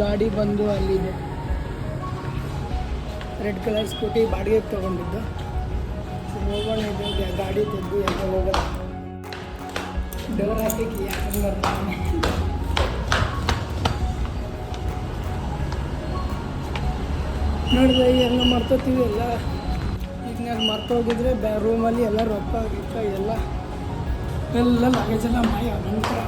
ಗಾಡಿ ಬಂದು ಅಲ್ಲಿದೆ. ರೆಡ್ ಕಲರ್ ಸ್ಕೂಟಿ ಬಾಡಿಗೆಗೆ ತೊಗೊಂಡಿದ್ದು. ಹೋಗೋಣ ಇದೆ ಗಾಡಿ ತೆಗೆದು ಎಲ್ಲ ಹೋಗೋಣ. ಡೋರ್ ಹಾಕಿ ಯಾಕಂದ್ರೆ ಬರ್ತಾನೆ. ನೋಡಿದ್ರೆ ಎಲ್ಲ ಮರ್ತೋತೀವಿ ಎಲ್ಲ. ಈಗ ನಾನು ಮರ್ತೋಗಿದ್ರೆ ರೂಮಲ್ಲಿ ಎಲ್ಲ ರೊಕ್ಕ ಗಿಕ್ಕ ಎಲ್ಲ ಲಗೇಜ್ ಎಲ್ಲ ಮಾಯ ನಂತರ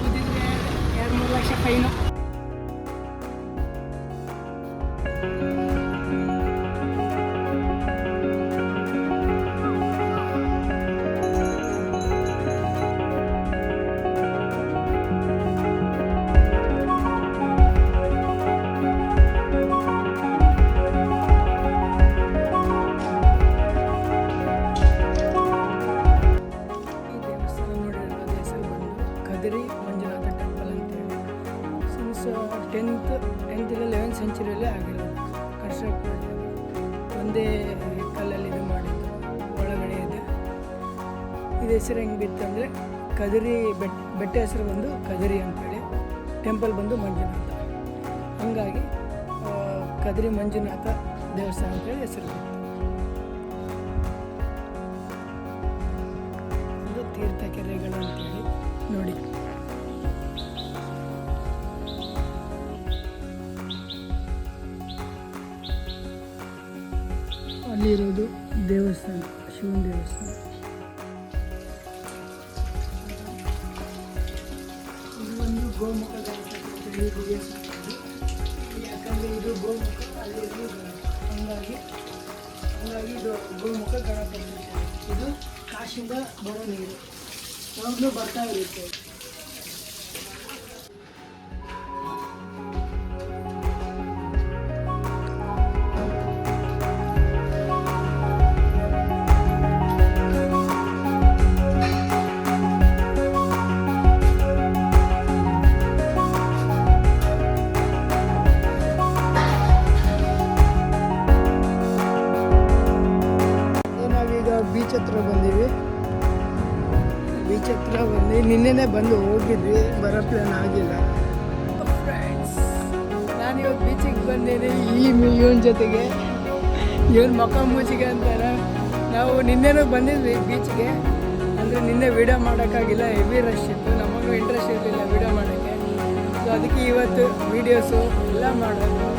ಕೂತಿದ್ರೆ 2-3 ಲಕ್ಷ ಫೈನು. ಕದಿರಿ ಮಂಜುನಾಥ ಟೆಂಪಲ್ ಅಂತೇಳಿ ಸಿನ್ಸ್ 10th ಇಲ್ಲ 11th ಸೆಂಚುರಿಯಲ್ಲೇ ಆಗಿರೋದು. ಕನ್ಸ್ಟ್ರಕ್ಟ್ ಮಾಡಿರೋದು ಒಂದೇ ಕಲ್ಲಲ್ಲಿ ಇದು ಮಾಡಿದ್ದು. ಒಳಗಡೆ ಇದೆ. ಇದು ಹೆಸರು ಹೆಂಗೆ ಬಿತ್ತಂದರೆ ಕದಿರಿ ಬೆಟ್ಟ ಹೆಸರು ಬಂದು ಕದಿರಿ ಅಂತೇಳಿ, ಟೆಂಪಲ್ ಬಂದು ಮಂಜುನಾಥ. ಹಾಗಾಗಿ ಕದಿರಿ ಮಂಜುನಾಥ ದೇವಸ್ಥಾನ ಅಂತೇಳಿ ಹೆಸರು ಬಿತ್ತು. ಇದು ತೀರ್ಥಕೆರೆಗಳು ಅಂತೇಳಿ ನೋಡಿ. ಅಲ್ಲಿರೋದು ದೇವಸ್ಥಾನ, ಶಿವನ ದೇವಸ್ಥಾನ. ಇದು ಒಂದು ಗೋಮುಖ ಗಣಪತಿ ಯಾಕಂದರೆ ಇದು ಗೋಮುಖ ಅಲ್ಲಿ ಹಾಗಾಗಿ ಇದು ಗೋಮುಖ ಗಣಪತಿ. ಇದು ಕಾಶಿಂದ ಬರೋ ನೀರು ಯಾವಾಗಲೂ ಬರ್ತಾ ಇರುತ್ತೆ. ನಾವೀಗ ಬೀಚ್ ಹತ್ರ ಬಂದೀವಿ. ಬೀಚ್ ಹತ್ರ ನಿನ್ನೆನೇ ಬಂದು ಹೋಗಿದ್ವಿ, ಬರೋ ಪ್ಲಾನ್ ಆಗಿಲ್ಲ. ಫ್ರೆಂಡ್ಸ್, ನಾನಿವತ್ತು ಬೀಚಿಗೆ ಬಂದೇನೆ ಇವನ ಜೊತೆಗೆ. ಇವನ್ ಮಕ್ಕ ಮೂಚಿಗೆ ಅಂತಾರೆ. ನಾವು ನಿನ್ನೆನೂ ಬಂದಿದ್ವಿ ಬೀಚ್ಗೆ. ಅಂದರೆ ನಿನ್ನೆ ವೀಡಿಯೋ ಮಾಡೋಕ್ಕಾಗಿಲ್ಲ, ಹೆವಿ ರಶ್ ಇತ್ತು. ನಮಗೂ ಇಂಟ್ರೆಸ್ಟ್ ಇರಲಿಲ್ಲ ವೀಡಿಯೋ ಮಾಡೋಕ್ಕೆ. ಸೊ ಅದಕ್ಕೆ ಇವತ್ತು ವೀಡಿಯೋಸು ಎಲ್ಲ ಮಾಡೋದು,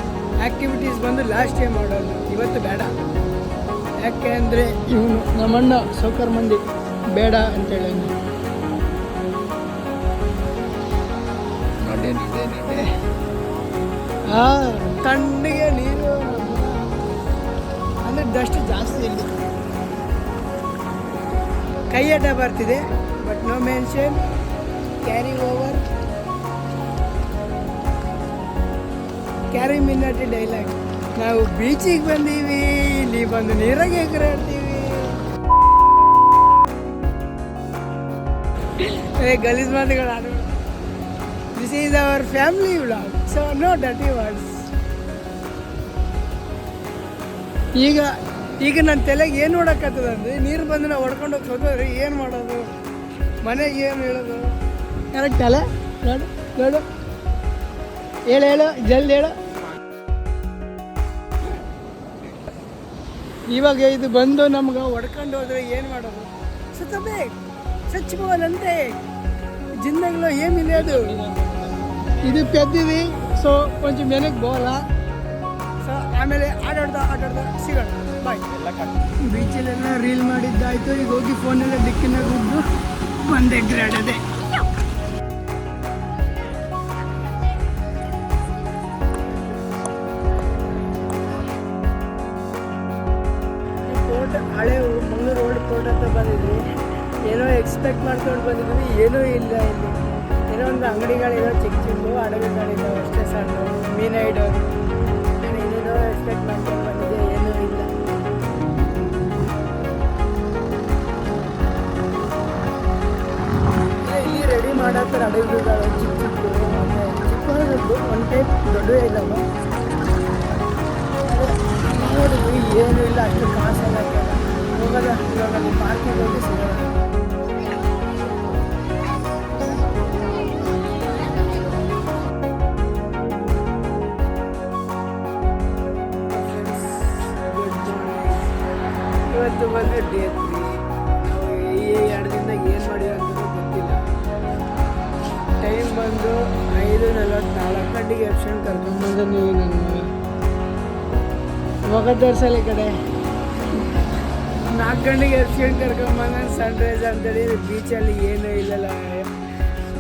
ಆ್ಯಕ್ಟಿವಿಟೀಸ್ ಬಂದು ಲಾಸ್ಟ್ ಟೈಮ್ ಮಾಡೋದು. ಇವತ್ತು ಬೇಡ, ಯಾಕೆ ಅಂದರೆ ಇವನು ನಮ್ಮಣ್ಣ ಸೌಕರ್ ಮಂದಿ ಬೇಡ ಅಂತೇಳಿ. ನೋಡಿ ತಣ್ಣಗೆ ನೀರು ಅಂದರೆ ಡಸ್ಟ್ ಜಾಸ್ತಿ ಇಲ್ಲಿ. ಕೈ ಅಡ್ಡ ಬರ್ತಿದೆ, but no mention, carry over, carry ಮಿನ್ನಟಿ ಡೈಲಾಗ್. ನಾವು ಬೀಚಿಗೆ ಬಂದೀವಿ, ಇಲ್ಲಿ ಬಂದು ನೀರಾಗೆ ಎಗರಾಡ್ತೀವಿ. ಗಲೀಜ್ ಮಾತುಗಳು ಆಡೋಣ. This is our family vlog, so no dirty words. ಈಗ ನನ್ನ ತಲೆಗೆ ಏನು ನೋಡೋಕ್ಕತ್ತದ ಅಂದರೆ, ನೀರು ಬಂದು ನಾವು ಹೊಡ್ಕೊಂಡು ಹೋಗ್ತೋದ್ರೆ ಏನು ಮಾಡೋದು, ಮನೆಗೆ ಏನು ಹೇಳೋದು. ಕರೆಕ್ಟ್ ಅಲ್ಲ? ನೋಡು ನೋಡು, ಹೇಳು ಜಲ್ದಿ ಹೇಳು. ಇವಾಗ ಇದು ಬಂದು ನಮ್ಗೆ ಹೊಡ್ಕೊಂಡು ಹೋದರೆ ಏನು ಮಾಡೋದು? ಸುತ್ತಬೇಕು ಸಚ್ ಬೋಲಂತೆ ಜಿಂದಗಿలో ఏమీ లేదు. ఇది పెద్దది, సో కొంచెం వెనక్కి పోవాలా. ಸೊ ಆಮೇಲೆ ಆಟಾಡ್ತಾ ಸಿಗೋಣ. ಬಾಯ್. ಬೀಚಲ್ಲೆಲ್ಲ ರೀಲ್ ಮಾಡಿದ್ದಾಯಿತು. ಈಗ ಹೋಗಿ ಫೋನೆಲ್ಲ ದಿಕ್ಕಿನ ರುದ್ದು ಒಂದು ಎಗ್ರಾಡದೆ. ಕೋರ್ಟ್, ಹಳೆ ಮಂಗಳೂರು ರೋಡ್ ಕೋರ್ಟ್ ಅಂತ ಬಂದಿದ್ವಿ. ಏನೋ ಎಕ್ಸ್ಪೆಕ್ಟ್ ಮಾಡ್ಕೊಂಡು ಬಂದಿದ್ವಿ, ಏನೂ ಇಲ್ಲ ಇಲ್ಲಿ. ಏನೋ ಒಂದು ಅಂಗಡಿಗಳಿರೋ ಚಿಕ್ಕ ಚಿಕ್ಕ ಅಡವೆಗಳಿದ್ದಾವೆ ಅಷ್ಟೇ, ಸಣ್ಣ ಮೀನು ಇಡೋದು. ಏನೇನೋ ಎಕ್ಸ್ಪೆಕ್ಟ್ ಮಾಡ್ಕೊಂಡು ಬಂದಿದ್ದೆ, ಏನೂ ಇಲ್ಲ. ಇಲ್ಲಿ ರೆಡಿ ಮಾಡತ್ತಾರೆ ಅಡವೆಗಳು ಚಿಕ್ಕ ಚಿಕ್ಕದು. ಮತ್ತು ಚಿಕ್ಕದು ಒಂದು ಟೈಪ್ ದೊಡ್ಡವೇ ಇದ್ದಾವೆ. ನೋಡಿದ್ವಿ, ಏನೂ ಇಲ್ಲ, ಅಷ್ಟು ಕಾಸು ಆಗಲ್ಲ. ಹೋಗೋದ ಇವಾಗ ಅಲ್ಲಿ ಪಾರ್ಕಿಗೆ ಹೋಗಿ ಸಿಗೋದ. ಇವತ್ತು ಬಂದು ಡೇ 3. ನಾವು ಈ 2 ದಿನದಾಗ ಏನು ಮಾಡಿವಿ ಅಂತಲೂ ಗೊತ್ತಿಲ್ಲ. ಟೈಮ್ ಬಂದು 5:44 ಗಂಟೆಗೆ ಎಪ್ಷನ್ ಕರ್ಕೊಂಡ್ಬಂದು ನೀವು ನನ್ನ ಮುಖ ತೋರಿಸಲ್ಲ ಈ ಕಡೆ. 4 ಗಂಟೆಗೆ ಎಪ್ಷನ್ ಕರ್ಕೊಂಡ್ಬಂದು ಸನ್ರೈಸ್ ಅಂತೇಳಿ ಬೀಚಲ್ಲಿ ಏನೂ ಇಲ್ಲಲ್ಲ,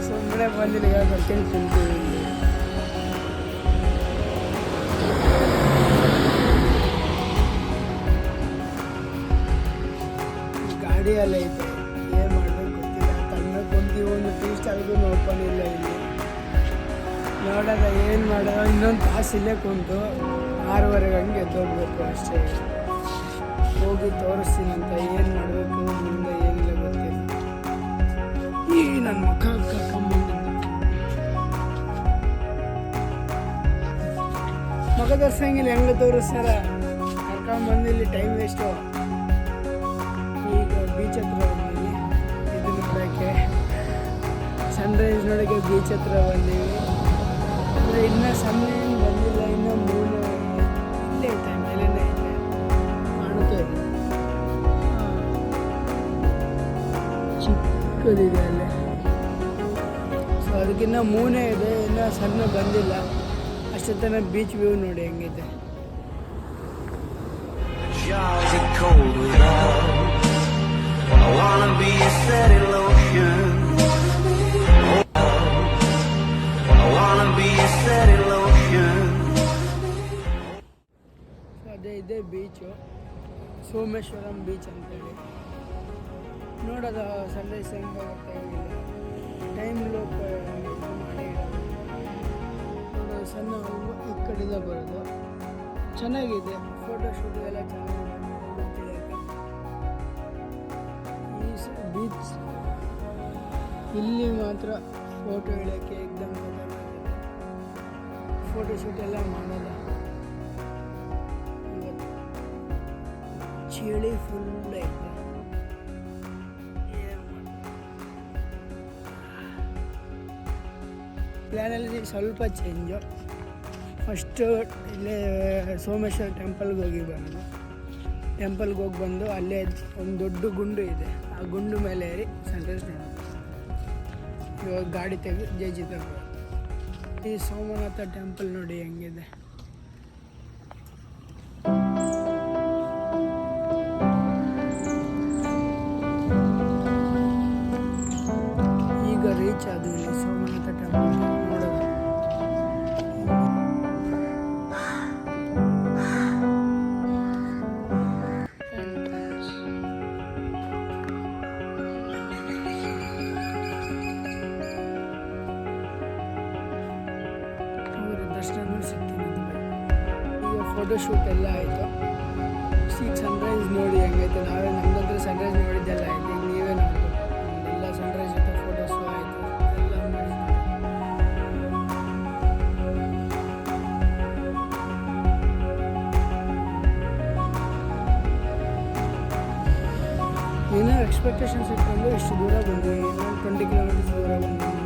ಸುಮ್ಮನೆ ಬಂದಿಲ್ಲ. ಇವಾಗ ಬರ್ತೀನಿ ಕುಂತೀವಿ. ಗಾಡಿಯಲ್ಲ ಐತೆ, ಏನು ಮಾಡಬೇಕು ಗೊತ್ತಿಲ್ಲ. ತಣ್ಣಗೆ ಕುಂತೀವಿ, ಒಂದು ಟೀ ಸ್ಟಾಲ್ಗೂ ಓಪನ್ ಇಲ್ಲ ಇಲ್ಲಿ. ನೋಡೋದ ಏನು ಮಾಡೋದ, ಇನ್ನೊಂದು ತಾಸು ಇಲ್ಲೇ ಕುಂತು 6:30 ಹಂಗೆ ಎದ್ದೋಗ್ಬೇಕು ಅಷ್ಟೇ. ಹೋಗಿ ತೋರಿಸ್ತೀನಂತ ಏನು ಮಾಡಬೇಕು ಮುಂದೆ ಏನಿಲ್ಲ ಗೊತ್ತಿಲ್ಲ. ಈಗ ನನ್ನ ಮುಖ ಕರ್ಕೊಂಬಂದಿದ್ದು ಮುಖ ತೋರಿಸಂಗಿಲ್ಲ, ಹೆಂಗೆ ತೋರಿಸ್ತಾರ? ಕರ್ಕೊಂಬಂದಿಲ್ಲಿ ಟೈಮ್ ವೇಸ್ಟು. ಈಗ ಬೀಚ್ ಹತ್ರ ಬಂದೀವಿ, ಇದು ನೋಡೋಕ್ಕೆ, ಸನ್ರೈಸ್ ನೋಡೋಕ್ಕೆ ಬೀಚ್ ಹತ್ರ ಬಂದೀವಿ. ಅಂದರೆ ಇನ್ನೂ ಸಣ್ಣ ಏನು ಬಂದಿಲ್ಲ, ಇನ್ನೂ ಮೂರು ಇಲ್ಲೇ ಐತೆ, ಮೇಲೇನೆ ಐತೆ, ಕಾಣುತ್ತೆ. ಚಿಕ್ಕದಿದೆ ಅಲ್ಲೇ. ಸೊ ಅದಕ್ಕಿನ್ನ ಮೂನೇ ಇದೆ, ಇನ್ನೂ ಸಣ್ಣ ಬಂದಿಲ್ಲ. ಅಷ್ಟೇ ತನಕ ಬೀಚ್ ವ್ಯೂ ನೋಡಿ ಹೆಂಗಿದೆ. ಅದೇ ಇದೆ ಬೀಚು, ಸೋಮೇಶ್ವರಂ ಬೀಚ್ ಅಂತೇಳಿ. ನೋಡೋದು ಸನ್ರೈಸ್ ಹೆಂಗಾಗುತ್ತೆ ಇಲ್ಲ, ಟೈಮ್ ಲೋಪ ಮಾಡಿ ನೋಡೋದು. ಸಣ್ಣ ಈ ಕಡೆಯಿಂದ ಬರೋದು ಚೆನ್ನಾಗಿದೆ, ಫೋಟೋಶೂಟ್ ಎಲ್ಲ ಚೆನ್ನಾಗಿದೆ. ಈ ಬೀಚ್ ಇಲ್ಲಿ ಮಾತ್ರ ಫೋಟೋ ಹಿಡಿಯೋಕ್ಕೆ ಎಕ್ದಮ್ ಫೋಟೋಶೂಟ್ ಎಲ್ಲ ಮಾಡೋಲ್ಲ. ಇವತ್ತು ಚಳಿ ಫುಲ್ ಐತೆ. ಪ್ಲ್ಯಾನಲ್ಲಿ ಸ್ವಲ್ಪ ಚೇಂಜು. ಫಸ್ಟು ಇಲ್ಲೇ ಸೋಮೇಶ್ವರ ಟೆಂಪಲ್ಗೆ ಹೋಗಿ ಬಂದು, ಟೆಂಪಲ್ಗೆ ಹೋಗಿ ಬಂದು ಅಲ್ಲೇ ಒಂದು ದೊಡ್ಡ ಗುಂಡು ಇದೆ, ಆ ಗುಂಡು ಮೇಲೆ ಏರಿ ಸನ್ರೈಸ್ ನೋಡೋದು. ಇವಾಗ ಗಾಡಿ ತೆಗೆದು ಜೇಜಿ ತಗೋ. ಈ ಸೋಮನಾಥ ಟೆಂಪಲ್ ನೋಡಿ ಹೆಂಗಿದೆ. ಈಗ ರೀಚ್ ಆದ್ವಿ ಇಲ್ಲಿ ಸೋಮನಾಥ ಟೆಂಪಲ್ ನೋಡೋದು. ದರ್ಶನ ಸಿಗ್ತೀನಿ. ಈಗ ಫೋಟೋಶೂಟ್ ಎಲ್ಲ ಆಯಿತು. ಈಗ ಸನ್ರೈಸ್ ನೋಡಿ ಹೆಂಗೈತೆ. ನಾವೇ ನಮ್ಮದಂದ್ರೆ ಸನ್ರೈಸ್ ನೋಡಿದ್ದೆಲ್ಲ ಆಯಿತು. ಈಗ ನೀವೇ ನೋಡ್ಬೋದು, ಎಲ್ಲ ಸನ್ರೈಸ್ ಜೊತೆ ಫೋಟೋಸು ಆಯಿತು, ಎಲ್ಲ ಮಾಡಿ. ಏನೋ ಎಕ್ಸ್ಪೆಕ್ಟೇಷನ್ಸ್ ಇಟ್ಕೊಂಡು ಇಷ್ಟು ದೂರ ಬಂದ್ವಿ, 20 ಕಿಲೋಮೀಟರ್ಸ್ ದೂರ ಬಂದ್ವಿ.